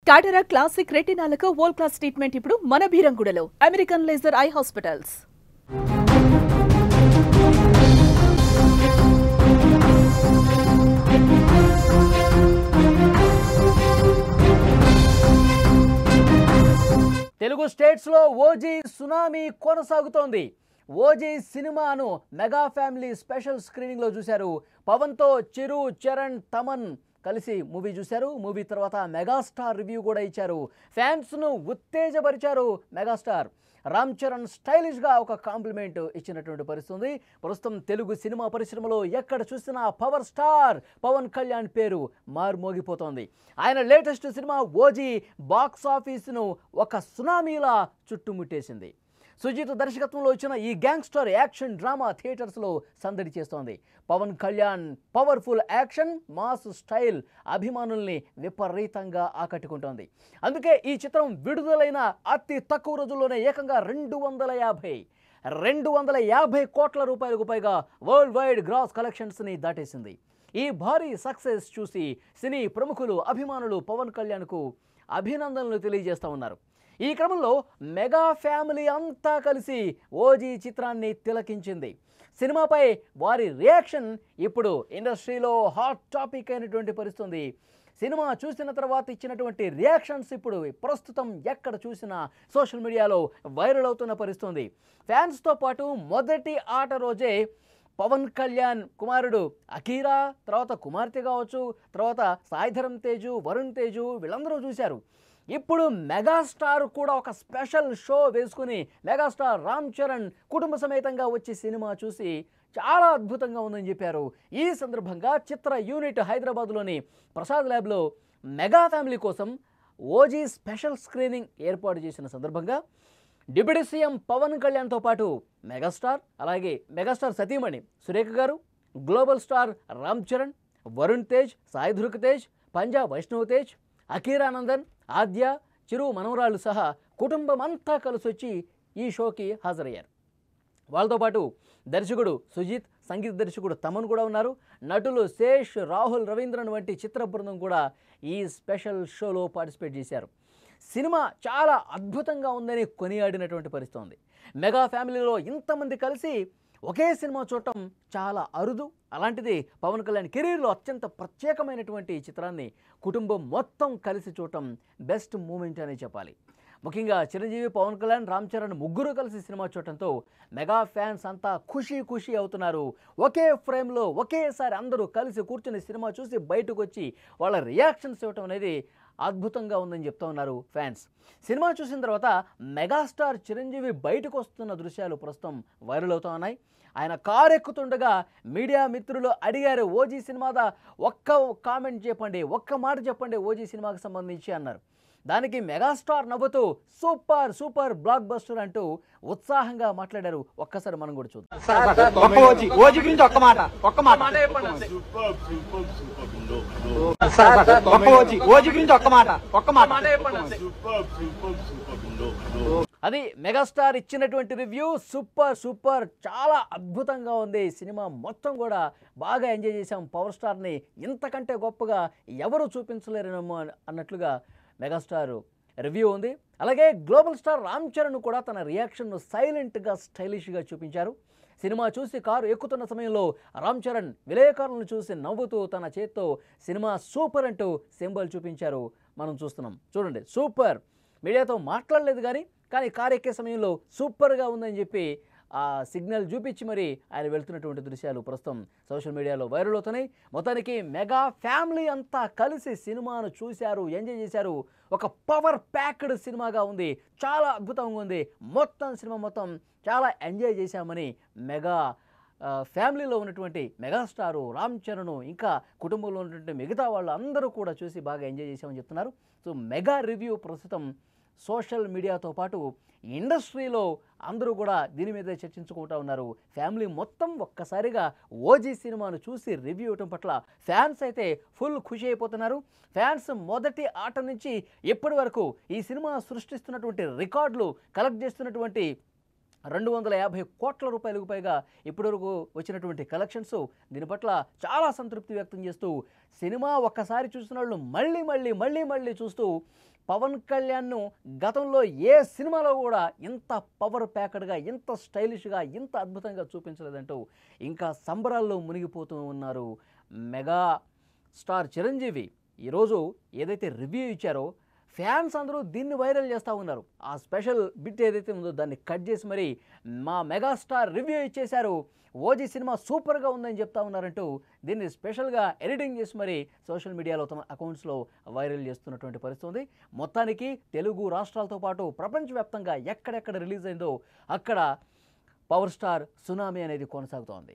టాటరా classic రెటినాలకు world class treatment ఇప్పుడు మన బీరంగూడలో American laser eye hospitals. Telugu states లో ఓజీ సునామీ కొనసాగుతోంది. ఓజీ సినిమాను మెగా ఫ్యామిలీ స్పెషల్ స్క్రీనింగ్ లో చూశారు. పవన్ తో చిరు, చరణ్, తమన్ కలిసి మూవీ చూశారు. మూవీ తర్వాత మెగాస్టార్ రివ్యూ కూడా ఇచ్చారు. ఫ్యాన్స్ ను ఉత్తేజపరిచారు మెగాస్టార్. రామ్ చరణ్ స్టైలిష్ గా ఒక కాంప్లిమెంట్ ఇచ్చినటువంటి పరిస్థితి. ప్రస్తుతం తెలుగు సినిమా పరిశ్రమలో ఎక్కడ చూసినా పవర్ స్టార్ పవన్ కళ్యాణ్ పేరు మారుమోగిపోతోంది. ఆయన లేటెస్ట్ సినిమా ఓజీ బాక్స్ ఆఫీసును ఒక సునామీలా చుట్టుముట్టేసింది. సుజిత్ దర్శకత్వంలో వచ్చిన ఈ గ్యాంగ్స్టర్ యాక్షన్ డ్రామా థియేటర్స్లో సందడి చేస్తోంది. Pawan Kalyan powerful action, mass style అభిమానుల్ని విపరీతంగా ఆకట్టుకుంటోంది. అందుకే ఈ చిత్రం విడుదలైన అతి తక్కువ రోజుల్లోనే ఏకంగా 250 కోట్ల రూపాయలకు పైగా వరల్డ్ వైడ్ గ్రాస్ కలెక్షన్స్ని దాటేసింది. ఈ భారీ సక్సెస్ చూసి సినీ ప్రముఖులు, అభిమానులు పవన్ కళ్యాణ్కు అభినందనలు తెలియజేస్తూ ఉన్నారు. ఈ క్రమంలో మెగా ఫ్యామిలీ అంతా కలిసి ఓజీ చిత్రాన్ని తిలకించింది. సినిమాపై వారి రియాక్షన్ ఇప్పుడు ఇండస్ట్రీలో హాట్ టాపిక్ అయినటువంటి పరిస్థితి. సినిమా చూసిన తర్వాత ఇచ్చినటువంటి రియాక్షన్స్ ఇప్పుడు ప్రస్తుతం ఎక్కడ చూసినా సోషల్ మీడియాలో వైరల్ అవుతున్న పరిస్థితి. ఫ్యాన్స్తో పాటు మొదటి ఆట రోజే పవన్ కళ్యాణ్ కుమారుడు అకీరా, తర్వాత కుమార్తె కావచ్చు, తర్వాత సాయిధరమ్ తేజు, వరుణ్ తేజు వీళ్ళందరూ చూశారు. ఇప్పుడు మెగాస్టార్ కూడా ఒక స్పెషల్ షో వేసుకుని మెగాస్టార్ రామ్ చరణ్ కుటుంబ సమేతంగా వచ్చి సినిమా చూసి చాలా అద్భుతంగా ఉందని చెప్పారు. ఈ సందర్భంగా చిత్ర యూనిట్ హైదరాబాద్లోని ప్రసాద్ ల్యాబ్లో మెగా ఫ్యామిలీ కోసం ఓజీ స్పెషల్ స్క్రీనింగ్ ఏర్పాటు చేసిన సందర్భంగా డిప్యూటీ సీఎం పవన్ కళ్యాణ్తో పాటు మెగాస్టార్, అలాగే మెగాస్టార్ సతీమణి సురేఖ గారు, గ్లోబల్ స్టార్ రామ్ చరణ్, వరుణ్ తేజ్, సాయిధృక్ తేజ్, పంజా వైష్ణవ్ తేజ్, అకీరానందన్, ఆద్య, చిరు మనవరాళ్ళు సహా కుటుంబం అంతా కలిసొచ్చి ఈ షోకి హాజరయ్యారు. వాళ్ళతో పాటు దర్శకుడు సుజిత్, సంగీత దర్శకుడు తమన్ కూడా ఉన్నారు. నటులు శేష్, రాహుల్, రవీంద్రన్ వంటి చిత్ర బృందం కూడా ఈ స్పెషల్ షోలో పార్టిసిపేట్ చేశారు. సినిమా చాలా అద్భుతంగా ఉందని కొనియాడినటువంటి పరిస్థితి ఉంది. మెగా ఫ్యామిలీలో ఇంతమంది కలిసి ఒకే సినిమా చూడటం చాలా అరుదు. అలాంటిది పవన్ కళ్యాణ్ కెరీర్లో అత్యంత ప్రత్యేకమైనటువంటి చిత్రాన్ని కుటుంబం మొత్తం కలిసి చూడటం బెస్ట్ మూమెంట్ అనే చెప్పాలి. ముఖ్యంగా చిరంజీవి, పవన్ కళ్యాణ్, రామ్ చరణ్ ముగ్గురు కలిసి సినిమా చూడటంతో మెగా ఫ్యాన్స్ అంతా ఖుషీ అవుతున్నారు. ఒకే ఫ్రేమ్లో ఒకేసారి అందరూ కలిసి కూర్చుని సినిమా చూసి బయటకు వచ్చి వాళ్ళ రియాక్షన్స్ ఇవ్వటం అనేది అద్భుతంగా ఉందని చెప్తా ఉన్నారు ఫ్యాన్స్. సినిమా చూసిన తర్వాత మెగాస్టార్ చిరంజీవి బయటకు వస్తున్న దృశ్యాలు ప్రస్తుతం వైరల్ అవుతూ ఉన్నాయి. ఆయన కారు ఎక్కుతుండగా మీడియా మిత్రులు అడిగారు, ఓజీ సినిమాదా ఒక్క కామెంట్ చెప్పండి, ఒక్క మాట చెప్పండి ఓజీ సినిమాకి సంబంధించి అన్నారు. దానికి మెగాస్టార్ నవ్వుతూ సూపర్ బ్లాక్ బస్టర్ అంటూ ఉత్సాహంగా మాట్లాడారు. ఒక్కసారి మనం కూడా చూద్దాం. అది మెగాస్టార్ ఇచ్చినటువంటి రివ్యూ. సూపర్ చాలా అద్భుతంగా ఉంది. సినిమా మొత్తం కూడా బాగా ఎంజాయ్ చేశాం. పవర్ స్టార్ని ఇంతకంటే గొప్పగా ఎవరు చూపించలేరేమో అన్నట్లుగా మెగాస్టార్ రివ్యూ ఉంది. అలాగే గ్లోబల్ స్టార్ రామ్ చరణ్ కూడా తన రియాక్షన్ను సైలెంట్గా స్టైలిష్గా చూపించారు. సినిమా చూసి కారు ఎక్కుతున్న సమయంలో రామ్ చరణ్ విలేకరులను చూసి నవ్వుతూ తన చేత్తో సినిమా సూపర్ అంటూ సింబల్ చూపించారు. మనం చూస్తున్నాం, చూడండి. సూపర్, మీడియాతో మాట్లాడలేదు కానీ కారు ఎక్కే సమయంలో సూపర్గా ఉందని చెప్పి ఆ సిగ్నల్ చూపించి మరి ఆయన వెళ్తున్నటువంటి దృశ్యాలు ప్రస్తుతం సోషల్ మీడియాలో వైరల్ అవుతున్నాయి. మొత్తానికి మెగా ఫ్యామిలీ అంతా కలిసి సినిమాను చూశారు, ఎంజాయ్ చేశారు. ఒక పవర్ ప్యాక్డ్ సినిమాగా ఉంది, చాలా అద్భుతంగా ఉంది. సినిమా మొత్తం చాలా ఎంజాయ్ చేశామని మెగా ఫ్యామిలీలో ఉన్నటువంటి మెగాస్టారు రామ్ చరణ్, ఇంకా కుటుంబంలో ఉన్నటువంటి మిగతా వాళ్ళు అందరూ కూడా చూసి బాగా ఎంజాయ్ చేశామని చెప్తున్నారు. సో మెగా రివ్యూ ప్రస్తుతం సోషల్ మీడియాతో పాటు ఇండస్ట్రీలో అందరూ కూడా దీని మీద చర్చించుకుంటూ ఉన్నారు. ఫ్యామిలీ మొత్తం ఒక్కసారిగా ఓజీ సినిమాను చూసి రివ్యూ ఇవ్వడం పట్ల ఫ్యాన్స్ అయితే ఫుల్ ఖుషి అయిపోతున్నారు. ఫ్యాన్స్ మొదటి ఆట నుంచి ఇప్పటి వరకు ఈ సినిమా సృష్టిస్తున్నటువంటి రికార్డులు, కలెక్ట్ చేస్తున్నటువంటి 250 కోట్ల రూపాయలకు పైగా ఇప్పటివరకు వచ్చినటువంటి కలెక్షన్స్, దీని పట్ల చాలా సంతృప్తి వ్యక్తం చేస్తూ సినిమా ఒక్కసారి చూసిన వాళ్ళు మళ్ళీ చూస్తూ పవన్ కళ్యాణ్ను గతంలో ఏ సినిమాలో కూడా ఇంత పవర్ ప్యాకెడ్గా, ఇంత స్టైలిష్గా, ఇంత అద్భుతంగా చూపించలేదంటూ ఇంకా సంబరాల్లో మునిగిపోతూ ఉన్నారు మెగా స్టార్ చిరంజీవి. ఈరోజు ఏదైతే రివ్యూ ఇచ్చారో ఫ్యాన్స్ అందరూ దీన్ని వైరల్ చేస్తూ ఉన్నారు. ఆ స్పెషల్ బిట్ ఏదైతే ఉందో దాన్ని కట్ చేసి మరి మా మెగాస్టార్ రివ్యూ ఇచ్చేశారు, ఓజీ సినిమా సూపర్గా ఉందని చెప్తా ఉన్నారంటూ దీన్ని స్పెషల్గా ఎడిటింగ్ చేసి మరి సోషల్ మీడియాలో తమ అకౌంట్స్లో వైరల్ చేస్తున్నటువంటి పరిస్థితి ఉంది. మొత్తానికి తెలుగు రాష్ట్రాలతో పాటు ప్రపంచవ్యాప్తంగా ఎక్కడెక్కడ రిలీజ్ అయిందో అక్కడ పవర్ స్టార్ సునామీ అనేది కొనసాగుతోంది.